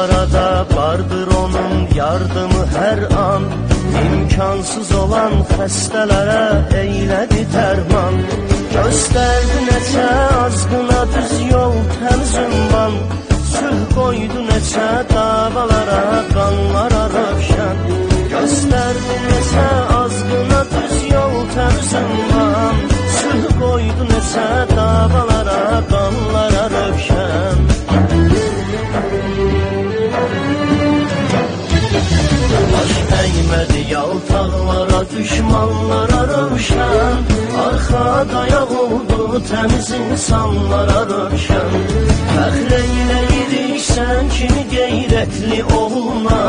arada vardır onun yardımı her an. İmkansız olan xəstələrə eylədi dərman. Göstərdi neçə azğına düz yol təmiz ünvan. Sülh qoydu neçə davalara, qanlara rövşən. Göstərdi neçə azğına düz yol təmiz ünvan. Sülh qoydu neçə davalara, qanlara rövşən. Baş əymədi yaltaqlara, düşmanlara rövşən. Arxa dayaq oldu təmiz insanlara rövşən. Fəxr eyləyiriksən kimi qeyrətli oğluna.